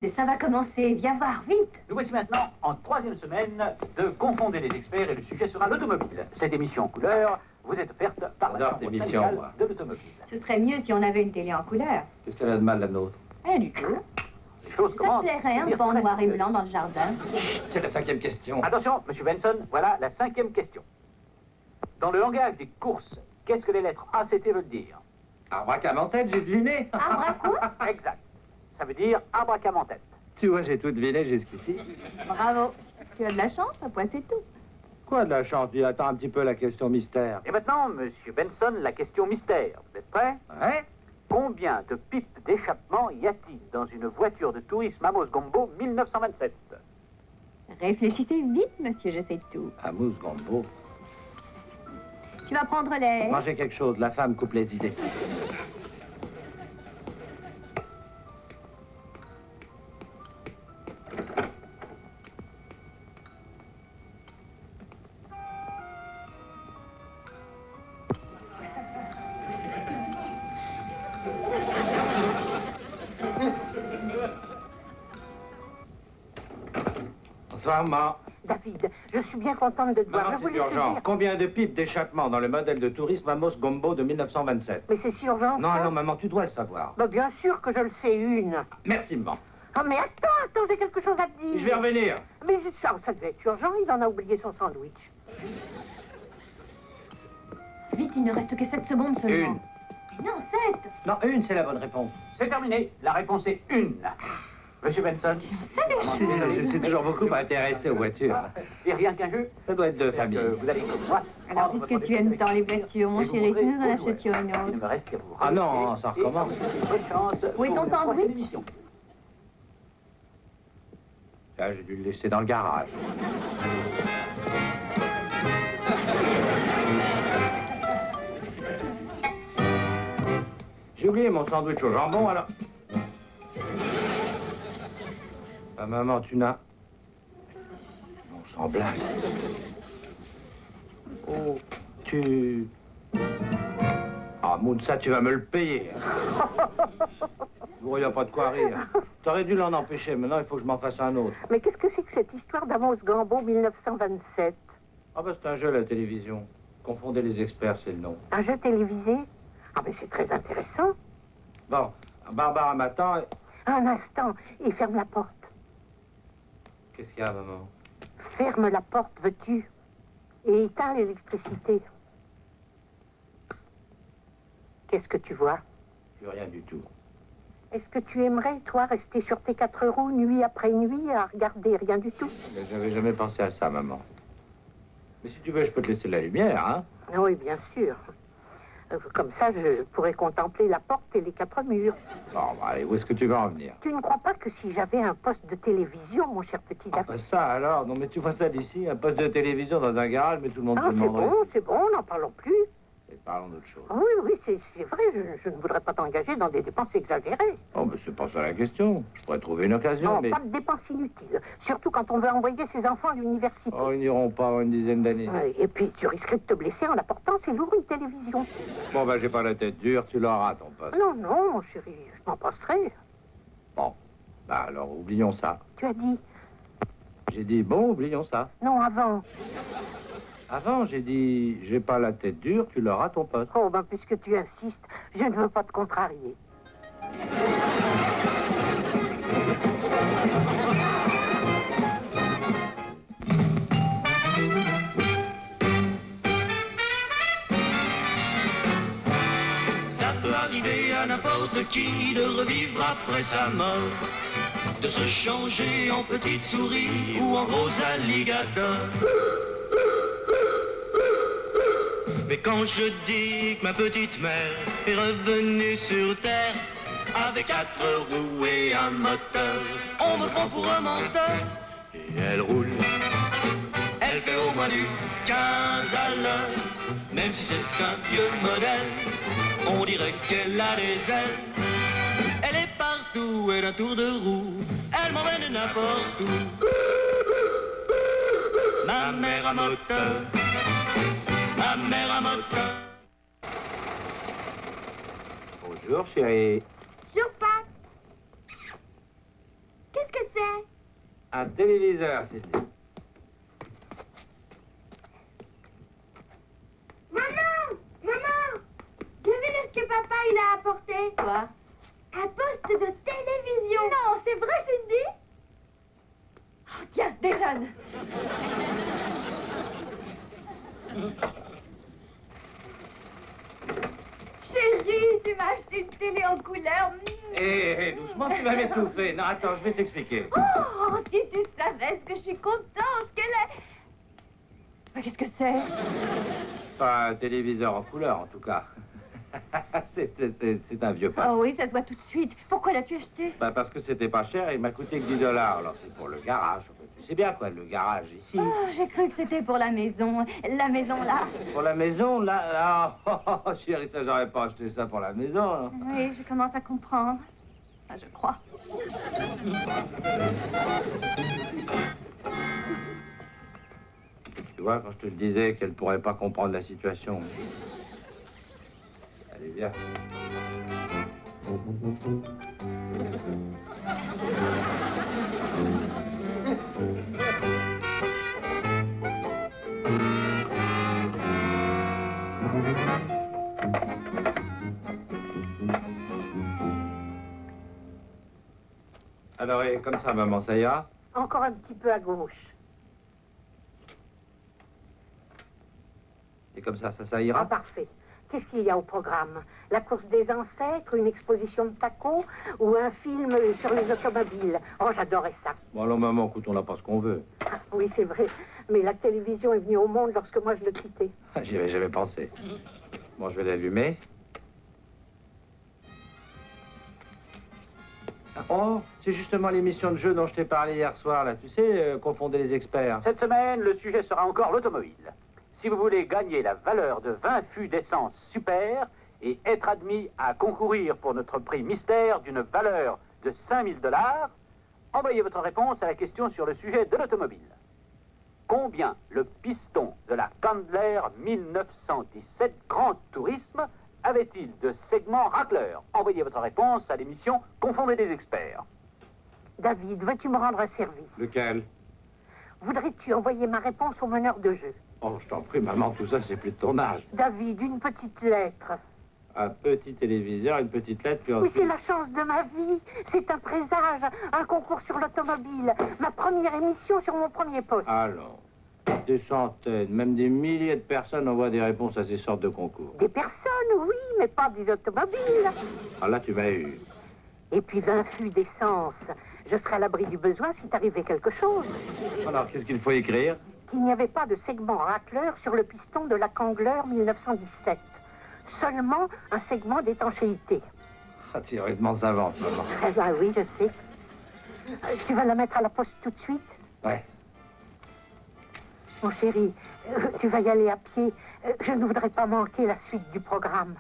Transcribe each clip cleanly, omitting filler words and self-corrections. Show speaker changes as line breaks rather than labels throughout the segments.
Et ça va commencer, viens voir, vite.
Nous voici maintenant en 3e semaine de Confondez les experts et le sujet sera l'automobile. Cette émission en couleur vous est offerte par la Chambre syndicale de l'automobile.
Ce serait mieux si on avait une télé en couleur.
Qu'est-ce qu'elle a de mal, la nôtre?
Rien du tout.
Les choses
Ça
commencent.
plairait un banc noir et blanc dans le jardin.
C'est la 5e question.
Attention, Monsieur Benson, voilà la 5e question. Dans le langage des courses, qu'est-ce que les lettres ACT veulent dire?
Abracamantette, j'ai deviné.
Abra quoi?
Exact. Ça veut dire abracamantette.
Tu vois, j'ai tout deviné jusqu'ici.
Bravo. Tu as de la chance, à point c'est tout.
Quoi de la chance? Puis attends un petit peu la question mystère.
Et maintenant, Monsieur Benson, la question mystère. Vous êtes prêts?
Ouais?
Combien de pipes d'échappement y a-t-il dans une voiture de tourisme Amos Gombo 1927?
Réfléchissez vite, monsieur, je sais tout.
Amos Gombo.
Tu vas prendre les...
Mangez quelque chose, la femme coupe les idées. Bonsoir, maman.
David, je suis bien contente de te voir.
Maman,
Je
c'est
voulais te
urgent.
dire-
Combien de pipes d'échappement dans le modèle de tourisme Amos Gombo de 1927?
Mais c'est si urgent.
Non,
ça?
non, maman, tu dois le savoir.
Bah, bien sûr que je le sais, une.
Merci, maman.
Ah, mais attends, j'ai quelque chose à te dire.
Je vais revenir.
Mais ça devait être urgent, il en a oublié son sandwich.
Vite, il ne reste que 7 secondes seulement.
Une.
Mais non, 7.
Non, une, c'est la bonne réponse.
C'est terminé. La réponse est une. Monsieur Benson.
Je suis toujours beaucoup intéressé aux voitures.
Et rien qu'un jeu.
Ça doit être de famille.
Vous allez comme moi.
Alors,
prendre
puisque
votre
tu aimes
décision
tant les voitures, mon
et vous
chéri,
mourrez
nous en
au
achetions
jouet.
une
Il ne
autre.
me reste qu'à vous
Ah non,
remercier
ça
et
recommence.
à vous souhaiter bonne chance
Où est
pour
ton
une prochaine
sandwich?
émission.
Là, j'ai dû le laisser dans le garage. J'ai oublié mon sandwich au jambon, alors. Ah, maman, tu n'as... Non, sans blague. Oh, tu... Ah, Mounsa, tu vas me le payer. Il n'y a pas de quoi rire. T'aurais dû l'en empêcher. Maintenant, il faut que je m'en fasse un autre.
Mais qu'est-ce que c'est que cette histoire d'Amos Gombo 1927?
Ah ben c'est un jeu à la télévision. Confondez les experts, c'est le nom.
Un jeu télévisé? Ah, mais c'est très intéressant.
Bon, Barbara m'attend.
Un instant, et ferme la porte.
Qu'est-ce qu'il y a, maman?
Ferme la porte, veux-tu? Et éteins l'électricité. Qu'est-ce que tu vois?
Plus rien du tout.
Est-ce que tu aimerais, toi, rester sur tes 4 roues nuit après nuit à regarder rien du tout?
Mais j'avais jamais pensé à ça, maman. Mais si tu veux, je peux te laisser la lumière, hein?
Oui, bien sûr. Comme ça, je pourrais contempler la porte et les 4 murs.
Bon, bah, allez, où est-ce que tu vas en venir?
Tu ne crois pas que si j'avais un poste de télévision, mon cher petit
Ah,
David...
bah ça alors? Non, mais tu vois ça d'ici, un poste de télévision dans un garage, mais tout le monde
Ah,
se demanderait.
c'est bon, n'en parlons plus.
Et parlons d'autre chose.
Oui, c'est vrai, je ne voudrais pas t'engager dans des dépenses exagérées.
Oh, mais c'est pas ça la question. Je pourrais trouver une occasion,
Non,
mais...
pas de dépenses inutiles. Surtout quand on veut envoyer ses enfants à l'université.
Oh, ils n'iront pas en une dizaine d'années.
Oui, et puis, tu risquerais de te blesser en l'apportant, c'est lourd, une télévision.
Bon, ben, j'ai pas la tête dure, tu l'auras, ton poste.
Non, non, mon chéri, je m'en passerai.
Bon, bah alors, oublions ça.
Tu as dit...
J'ai dit, bon, oublions ça.
Non, avant.
Avant, j'ai dit, j'ai pas la tête dure, tu l'auras ton poste.
Oh, ben, puisque tu insistes, je ne veux pas te contrarier.
Ça peut arriver à n'importe qui de revivre après sa mort, de se changer en petite souris ou en gros alligator. Mais quand je dis que ma petite mère est revenue sur terre avec 4 roues et un moteur, on me prend pour un menteur. Et elle roule, elle fait au moins du 15 à l'heure. Même si c'est un vieux modèle, on dirait qu'elle a des ailes. Elle est partout et d'un tour de roue, elle m'emmène n'importe où. Ma mère à moteur, ma mère à moteur.
Bonjour, chérie.
Bonjour, Pat.
Un téléviseur, c'est dit.
Maman! Maman! Devinez ce que papa il a apporté?
Quoi?
Un poste de télévision! Non, c'est vrai, Cindy?
Oh, tiens, déjeune.
Chérie, tu m'as acheté une télé en couleur.
Hé, doucement, tu vas m'étouffer. Non, attends, je vais t'expliquer.
Oh, si tu savais ce que je suis contente qu'elle ait...
Mais qu'est-ce que c'est?
Pas un téléviseur en couleur, en tout cas. C'est un vieux pas.
Oh oui, ça se voit tout de suite. Pourquoi l'as-tu acheté?
Bah parce que c'était pas cher et il m'a coûté que 10 $. Alors c'est pour le garage. Tu sais bien quoi, le garage ici.
Oh, j'ai cru que c'était pour la maison. La maison là.
Pour la maison, là, oh, chérie, ça j'aurais pas acheté ça pour la maison. Hein.
Oui, je commence à comprendre. Enfin, je crois.
Tu vois, quand je te le disais qu'elle pourrait pas comprendre la situation. Allez, viens. Alors, et comme ça, maman, ça ira?
Encore un petit peu à gauche.
Et comme ça ira?
Ah, parfait. Qu'est-ce qu'il y a au programme? La course des ancêtres, une exposition de tacos ou un film sur les automobiles? Oh, j'adorais ça.
Bon, alors, maman, écoute, on n'a pas ce qu'on veut.
Ah, oui, c'est vrai. Mais la télévision est venue au monde lorsque moi je l'ai quittée.
J'y avais jamais pensé. Bon, je vais l'allumer. Oh, c'est justement l'émission de jeu dont je t'ai parlé hier soir, là. Tu sais, confondez les experts.
Cette semaine, le sujet sera encore l'automobile. Si vous voulez gagner la valeur de 20 fûts d'essence super et être admis à concourir pour notre prix mystère d'une valeur de 5 000 $, envoyez votre réponse à la question sur le sujet de l'automobile. Combien le piston de la Candler 1917 Grand Tourisme avait-il de segments racleurs? Envoyez votre réponse à l'émission Confondez les experts.
David, veux-tu me rendre un service?
Lequel?
Voudrais-tu envoyer ma réponse au meneur de jeu?
Oh, je t'en prie, maman, tout ça, c'est plus de ton âge.
David, une petite lettre.
Un petit téléviseur, une petite lettre, puis
Oui,
ensuite...
c'est la chance de ma vie. C'est un présage, un concours sur l'automobile. Ma première émission sur mon premier poste.
Alors, des centaines, même des milliers de personnes envoient des réponses à ces sortes de concours.
Des personnes, oui, mais pas des automobiles.
Ah là, tu m'as eu.
Et puis 20 fûts d'essence. Je serai à l'abri du besoin si t'arrivait quelque chose.
Alors, qu'est-ce qu'il faut écrire?
Qu'il n'y avait pas de segment racleur sur le piston de la Candler 1917. Seulement un segment d'étanchéité.
Ah, tu es vraiment savante, maman.
Eh ben oui, je sais. Tu vas la mettre à la poste tout de suite?
Ouais.
Mon chéri, tu vas y aller à pied. Je ne voudrais pas manquer la suite du programme.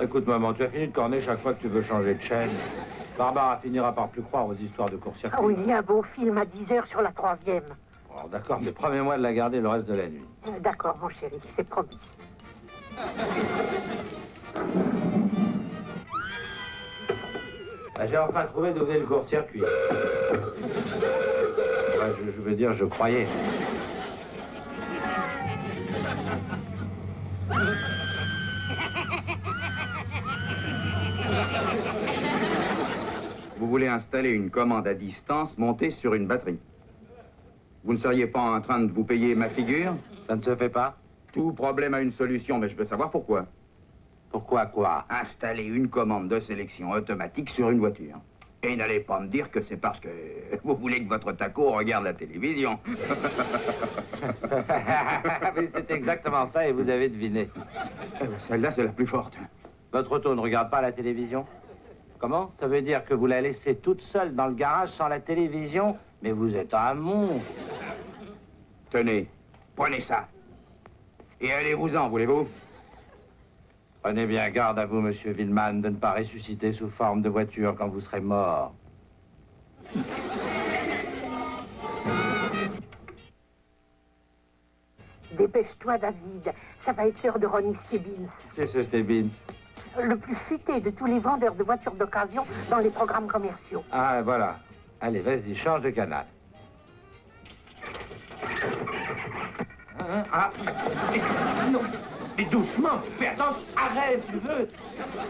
Écoute, maman, tu as fini de corner chaque fois que tu veux changer de chaîne. Barbara finira par plus croire aux histoires de court-circuit.
Ah oui, il y a un beau film à 10 heures sur la 3e.
Alors, d'accord, mais promets-moi de la garder le reste de la nuit.
D'accord, mon chéri, c'est promis.
Ah, j'ai enfin trouvé d'où venait le court-circuit. Ouais, je veux dire, je croyais.
Vous voulez installer une commande à distance montée sur une batterie. Vous ne seriez pas en train de vous payer ma figure?
Ça ne se fait pas?
Tout problème a une solution, mais je veux savoir pourquoi.
Pourquoi quoi?
Installer une commande de sélection automatique sur une voiture. Et n'allez pas me dire que c'est parce que vous voulez que votre taco regarde la télévision.
Mais c'est exactement ça et vous avez deviné.
Celle-là, c'est la plus forte.
Votre auto ne regarde pas la télévision? Comment? Ça veut dire que vous la laissez toute seule dans le garage sans la télévision? Mais vous êtes un monstre.
Tenez, prenez ça. Et allez-vous-en, voulez-vous?
Prenez bien garde à vous, monsieur Villeman, de ne pas ressusciter sous forme de voiture quand vous serez mort.
Dépêche-toi, David. Ça va être l'heure de Ronnie Stebbins.
C'est ce Stebbins.
Le plus futé de tous les vendeurs de voitures d'occasion dans les programmes commerciaux.
Ah, voilà. Allez, vas-y, change de canal. Ah, non, mais doucement, fais attention, arrête, tu veux.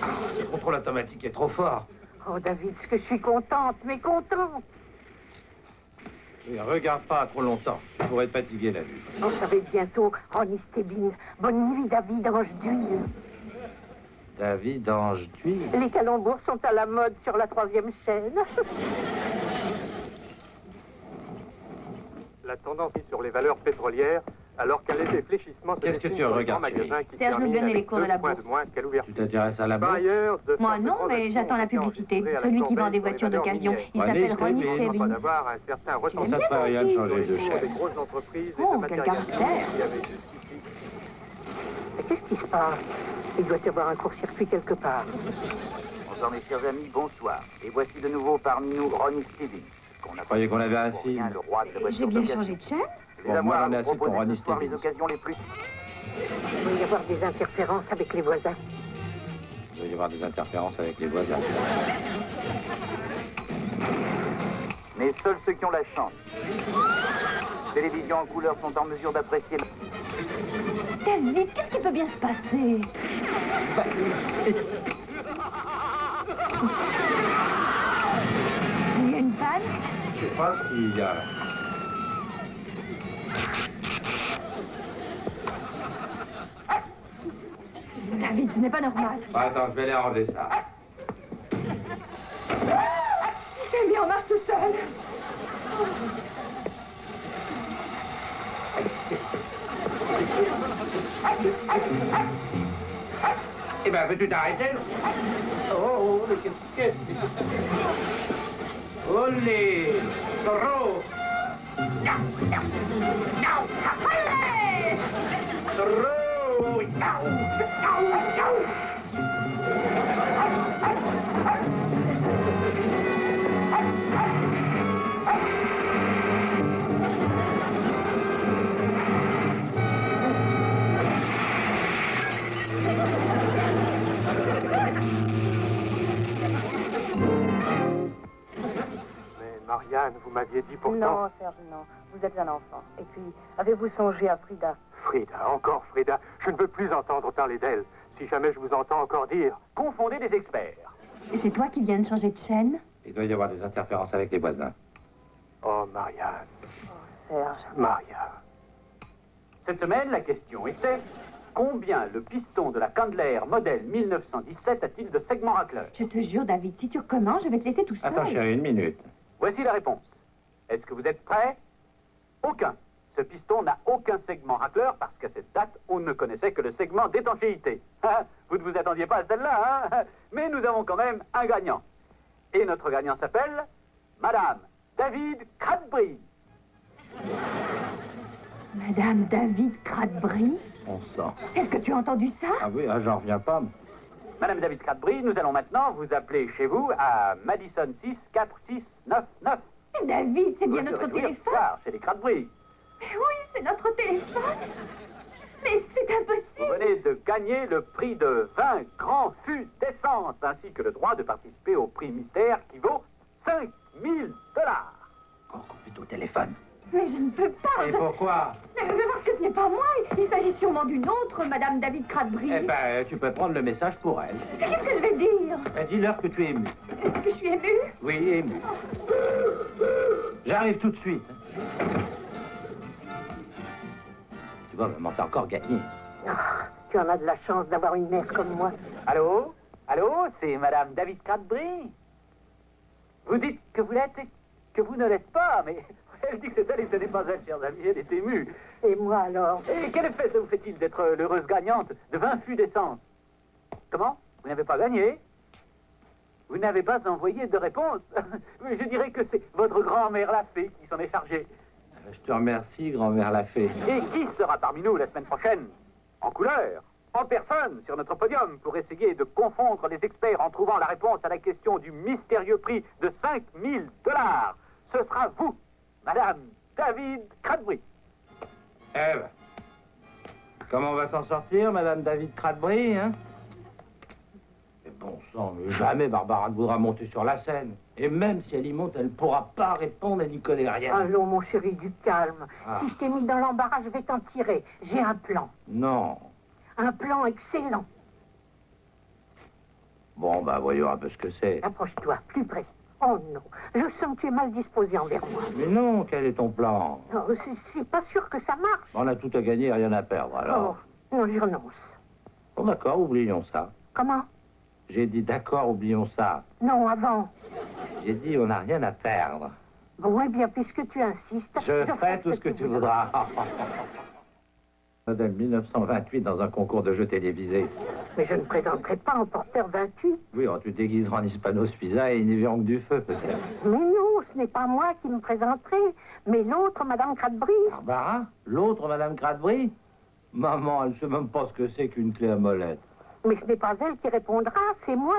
Ah, le contrôle automatique est trop fort.
Oh, David, ce que je suis contente, mais contente.
Oui, regarde pas trop longtemps, tu pourrais te fatiguer la vue.
Oh, ça va être bientôt Ronnie Stebbins. Bonne nuit, David, ange d'huile.
David, ange d'huile.
Les calembours sont à la mode sur la 3e chaîne.
La tendance est sur les valeurs pétrolières, alors qu'un léger fléchissement se
Qu'est-ce que
dessine
tu
sur les
regardes,
grands magasins qui
Serge
terminent
Luguen et les
avec
cours de
2
la
points
bourse.
de moins qu'à
Tu
l'ouverture.
t'intéresses à la
Par
bourse?
ailleurs, de
Moi
fortes
non, mais
transactions
j'attends la
ont été
publicité.
enregistrées à la
Celui qui vend
corbeille
des
sur les
voitures
valeurs
d'occasion,
minières.
il
Ronnie
s'appelle Ronnie
Stebbins.
Il
Stebbins.
d'avoir un certain
Ça
retentissement
sert à rien de changer de
sur les
chaîne.
grosses entreprises et
Oh,
de
quel
matérialistes
caractère.
qui avaient jusqu'ici.
Mais qu'est-ce qui se passe? Il doit y avoir un court-circuit quelque part.
Bonsoir mes chers amis, bonsoir. Et voici de nouveau parmi nous Ronnie Stebbins.
Je croyais qu'on avait un
Pour
film.
rien, le roi de la voiture
J'ai bien
d'occasion.
changé de chaîne.
Les
Bon, moi,
avoir
on est
à vous
assez pour
proposer
Ronnie
ce soir les
Stebbins.
occasions les plus...
Il doit y avoir des interférences avec les voisins.
Il doit y avoir des interférences avec les voisins.
Mais seuls ceux qui ont la chance. Télévision en couleur sont en mesure d'apprécier...
David, qu'est-ce qui peut bien se passer? Il y a une panne?
Je sais pas s'il y a...
David, ce n'est pas normal.
Attends, je vais aller arranger ça.
Il s'est mis en marche tout seul.
Eh ben, peux-tu t'arrêter? Oh, mais qu'est-ce que c'est? Olé! Taureau! Taureau!
Mais Marianne, vous m'aviez dit pourtant...
Non, Serge, non. Vous êtes un enfant. Et puis, avez-vous songé à Frida?
Frida, encore Frida, je ne veux plus entendre parler d'elle. Si jamais je vous entends encore dire...
Confondez des experts.
Et c'est toi qui viens de changer de chaîne?
Il doit y avoir des interférences avec les voisins.
Oh, Marianne,
Serge.
Marianne.
Cette semaine, la question était... Combien le piston de la Candler modèle 1917 a-t-il de segments racleurs?
Je te jure, David, si tu recommences, je vais te laisser tout seul.
Attends, chérie, une minute.
Voici la réponse. Est-ce que vous êtes prêts? Aucun. Ce piston n'a aucun segment racleur parce qu'à cette date, on ne connaissait que le segment d'étanchéité. Vous ne vous attendiez pas à celle-là, hein? Mais nous avons quand même un gagnant. Et notre gagnant s'appelle Madame David Cadbury.
Madame David Cadbury?
On sent.
Est-ce que tu as entendu ça?
Ah oui, ah, j'en reviens pas.
Madame David Cadbury, nous allons maintenant vous appeler chez vous à Madison 64699.
David, c'est bien
Vous
notre
serez tous les
téléphone.
soirs chez les Cadbury.
Mais oui, c'est notre téléphone. Mais c'est
Vous
impossible.
venez de gagner le prix de 20 grands fûts d'essence, ainsi que le droit de participer au prix mystère qui vaut 5 000 $.
Oh, plutôt au téléphone.
Mais je ne peux pas.
Et pourquoi?
Mais parce que ce n'est pas moi. Il s'agit sûrement d'une autre, Madame David Cadbury.
Eh ben, tu peux prendre le message pour elle.
Mais qu'est-ce que je vais dire?
Ben, dis-leur que tu es ému.
Est-ce que je suis émue?
Oui, ému. J'arrive tout de suite. Tu vois, maman, t'as encore gagné.
Ah, tu en as de la chance d'avoir une mère comme moi.
Allô? Allô? C'est Madame David Cadbury? Vous dites que vous l'êtes et que vous ne l'êtes pas, mais elle dit que c'est elle et ce n'est pas elle, chers amis, elle est émue.
Et moi alors?
Et quel effet ça vous fait-il d'être l'heureuse gagnante de 20 fûts d'essence? Comment? Vous n'avez pas gagné? Vous n'avez pas envoyé de réponse? Mais je dirais que c'est votre grand-mère la fée qui s'en est chargée.
Je te remercie, grand-mère la fée.
Et qui sera parmi nous la semaine prochaine? En couleur, en personne, sur notre podium, pour essayer de confondre les experts en trouvant la réponse à la question du mystérieux prix de 5 000 $. Ce sera vous, Madame David Cadbury.
Eh ben, Comment on va s'en sortir, Madame David Cradbury, hein? Mais bon sang, mais jamais Barbara ne voudra monter sur la scène. Et même si elle y monte, elle ne pourra pas répondre, elle n'y connaît rien.
Allons, mon chéri, du calme.
Ah.
Si je t'ai mis dans l'embarras, je vais t'en tirer. J'ai un plan.
Non.
Un plan excellent.
Bon, bah voyons un peu ce que c'est.
Approche-toi, plus près. Oh non, je sens que tu es mal disposé envers moi.
Mais non, quel est ton plan?
Non, c'est pas sûr que ça marche.
On a tout à gagner, rien à perdre, alors.
Oh, non, je renonce.
Bon, d'accord, oublions ça.
Comment?
J'ai dit d'accord, oublions ça.
Non, avant.
J'ai dit on n'a rien à perdre.
Bon, eh bien, puisque tu insistes...
Je ferai tout ce que tu voudras. Modèle 1928 dans un concours de jeux télévisés.
Mais je ne présenterai pas en porteur vaincu.
Oui, oh, tu te déguiseras en Hispanos Pisa et une du feu, peut-être.
Mais non, ce n'est pas moi qui me présenterai, mais l'autre, Madame Cradbury.
Barbara? L'autre Madame Cradbury? Maman, elle ne sait même pas ce que c'est qu'une clé à molette.
Mais ce n'est pas elle qui répondra, c'est moi.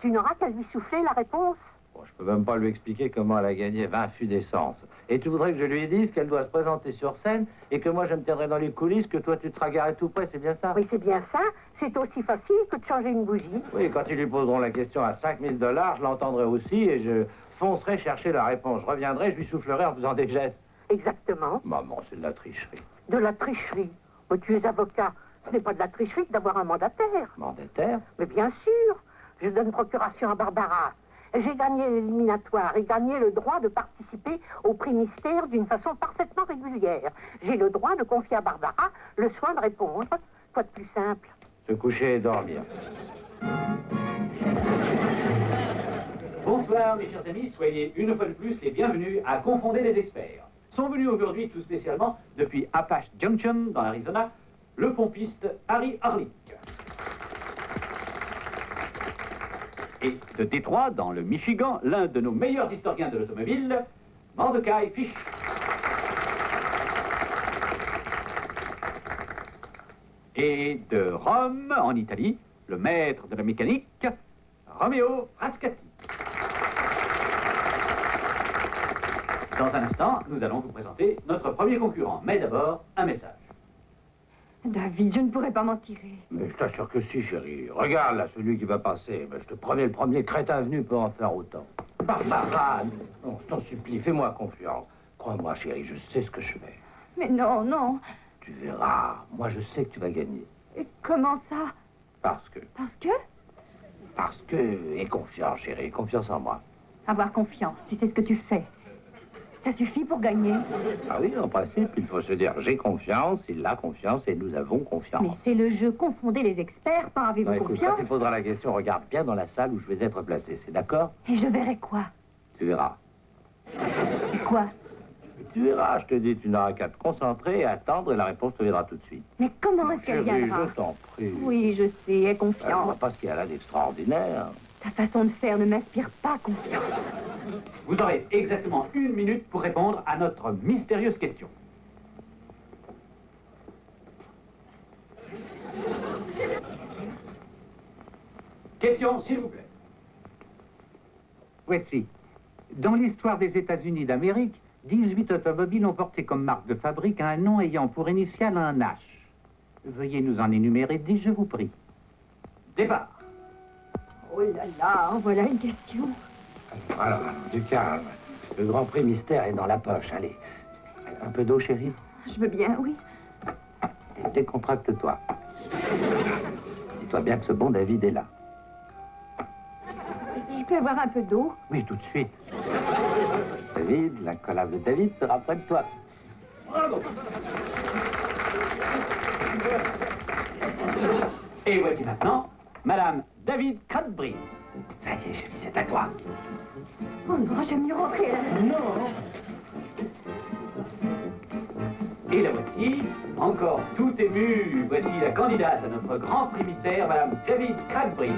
Tu n'auras qu'à lui souffler la réponse.
Bon, je peux même pas lui expliquer comment elle a gagné 20 fûts d'essence. Et tu voudrais que je lui dise qu'elle doit se présenter sur scène et que moi je me tiendrai dans les coulisses, que toi tu te seras garé tout près, c'est bien ça?
Oui, c'est bien ça. C'est aussi facile que de changer une bougie.
Oui, quand ils lui poseront la question à 5 000 $, je l'entendrai aussi et je foncerai chercher la réponse. Je reviendrai, je lui soufflerai en faisant des gestes.
Exactement.
Maman, c'est de la tricherie.
De la tricherie. Mais tu es avocat. Ce n'est pas de la tricherie que d'avoir un mandataire.
Mandataire?
Mais bien sûr. Je donne procuration à Barbara. J'ai gagné l'éliminatoire et gagné le droit de participer au prix mystère d'une façon parfaitement régulière. J'ai le droit de confier à Barbara le soin de répondre. Quoi de plus simple?
Se coucher et dormir.
Bonsoir mes chers amis, soyez une fois de plus les bienvenus à Confonder les experts. Sont venus aujourd'hui tout spécialement depuis Apache Junction dans l'Arizona, le pompiste Harry Harlick. Et de Détroit, dans le Michigan, l'un de nos meilleurs historiens de l'automobile, Mordecai Fish. Et de Rome, en Italie, le maître de la mécanique, Romeo Frascati. Dans un instant, nous allons vous présenter notre premier concurrent. Mais d'abord, un message.
David, je ne pourrais pas m'en tirer.
Mais je t'assure que si, chérie. Regarde là, celui qui va passer. Mais je te promets, le premier crétin venu peut en faire autant. Barbara, non, je t'en supplie, fais-moi confiance. Crois-moi, chérie, je sais ce que je fais.
Mais non, non.
Tu verras. Moi, je sais que tu vas gagner.
Et comment ça?
Parce que... Parce que... Aie confiance, chérie. Confiance en moi.
Avoir confiance, tu sais ce que tu fais. Ça suffit pour gagner.
Ah oui, en principe, il faut se dire j'ai confiance, il a confiance et nous avons confiance.
Mais c'est le jeu. Confondez les experts, pas avez-vous
Écoute,
confiance?
quand tu poseras la question, regarde bien dans la salle où je vais être placé, c'est d'accord?
Et je verrai quoi?
Tu verras.
Et quoi?
Tu verras, je te dis, tu n'auras qu'à te concentrer et attendre et la réponse te viendra tout de suite.
Mais comment est-ce qu'elle
Chérie,
viendra?
je t'en prie.
Oui, je sais, aie
Je vois
confiance.
pas ce qu'il y a là d'extraordinaire.
Ta façon de faire ne m'inspire pas confiance.
Vous aurez exactement 1 minute pour répondre à notre mystérieuse question. Question, s'il vous plaît.
Voici. Dans l'histoire des États-Unis d'Amérique, 18 automobiles ont porté comme marque de fabrique un nom ayant pour initiale un H. Veuillez nous en énumérer 10, je vous prie.
Départ.
Oh là là, en voilà une question.
Alors, du calme. Le grand prix mystère est dans la poche, allez. Un peu d'eau, chérie?
Je veux bien, oui.
Décontracte-toi. Dis-toi bien que ce bon David est là.
Je peux avoir un peu d'eau?
Oui, tout de suite. David, l'incollable David sera près de toi.
Bravo. Et voici maintenant Madame David Cradbury.
Ça y est, chérie, c'est à toi.
Oh non, j'aime mieux rentrer là.
Non. Et la voici, encore tout émue. Voici la candidate à notre grand prix mystère, Madame David Cradbury.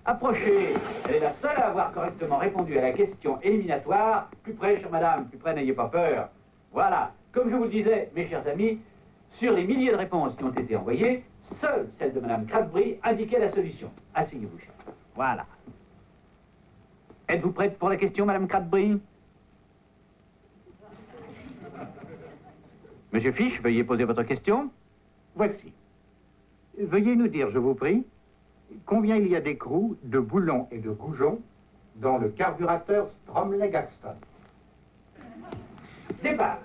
Approchez. Elle est la seule à avoir correctement répondu à la question éliminatoire. Plus près, chère madame, plus près, n'ayez pas peur. Voilà. Comme je vous le disais, mes chers amis, sur les milliers de réponses qui ont été envoyées, seule celle de Madame Cradbury indiquait la solution. Asseyez-vous, chère. Voilà. Êtes-vous prête pour la question, Madame Cradbury? Monsieur Fish, veuillez poser votre question.
Voici. Veuillez nous dire, je vous prie, combien il y a d'écrous, de boulons et de goujons dans le carburateur Stromley-Gaxton. Départ.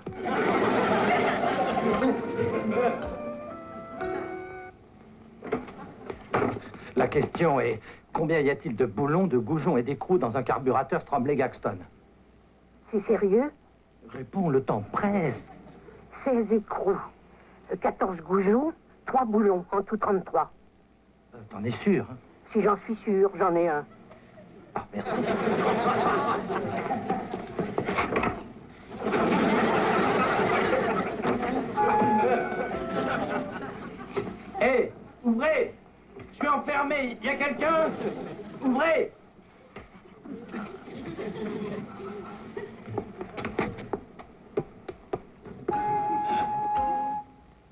La question est, combien y a-t-il de boulons, de goujons et d'écrous dans un carburateur Stromley-Gaxton?
C'est sérieux?
Réponds, le temps presse.
16 écrous, 14 goujons, 3 boulons, en tout 33.
T'en es sûr, hein?
Si j'en suis sûr, j'en ai un.
Ah, merci.
Hé, ouvrez! Je suis enfermé, il y a quelqu'un? Ouvrez!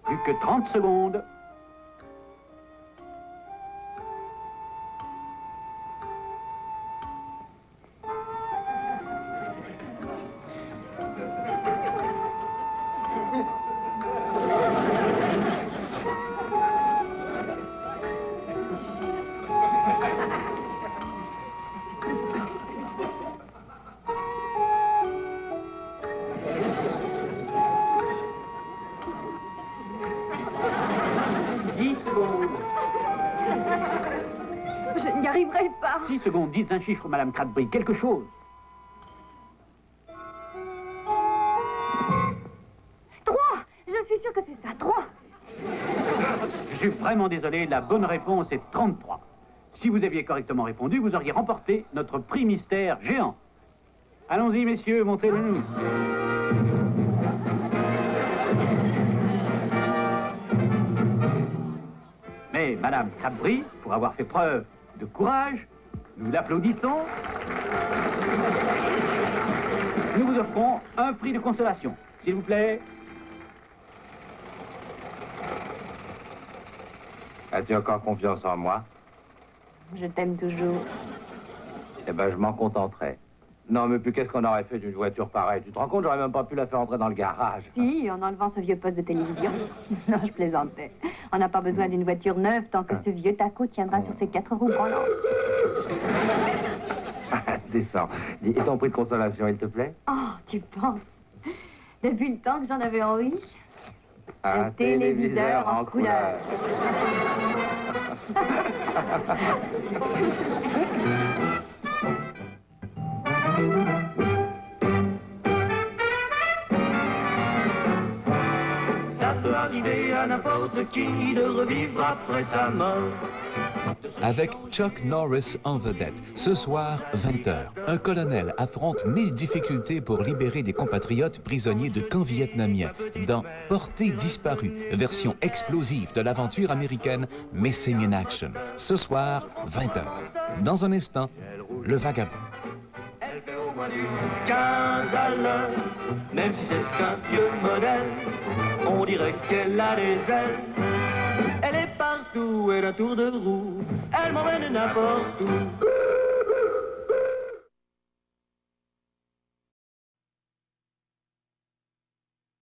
Plus que 30 secondes.
Je n'y arriverai pas.
6 secondes, dites un chiffre, Madame Cadbury, quelque chose.
3. Je suis sûre que c'est ça, 3.
Je suis vraiment désolé, la bonne réponse est 33. Si vous aviez correctement répondu, vous auriez remporté notre prix mystère géant. Allons-y, messieurs, montez-le nous. Mais Madame Cadbury, pour avoir fait preuve de courage, nous l'applaudissons. Nous vous offrons un prix de consolation. S'il vous plaît.
As-tu encore confiance en moi?
Je t'aime toujours.
Eh ben, je m'en contenterai. Non, mais puis qu'est-ce qu'on aurait fait d'une voiture pareille? Tu te rends compte, j'aurais même pas pu la faire entrer dans le garage.
Si, en enlevant ce vieux poste de télévision. Non, je plaisantais. On n'a pas besoin d'une voiture neuve tant que ce vieux taco tiendra sur ses 4 roues branlantes.
Descends. Dis, et ton prix de consolation, il te plaît?
Oh, tu penses? Depuis le temps que j'en avais envie.
Un téléviseur en couleur.
Ça peut arriver à n'importe qui de revivre après sa mort.
Avec Chuck Norris en vedette, ce soir, 20h, un colonel affronte 1000 difficultés pour libérer des compatriotes prisonniers de camps vietnamiens dans Portée disparue, version explosive de l'aventure américaine Missing in Action. Ce soir, 20h. Dans un instant, Le Vagabond.
Elle fait au moins du 15 à l'heure, même si c'est un vieux modèle, on dirait qu'elle a des ailes. Elle est partout, elle a un tour de roue, elle m'emmène n'importe où.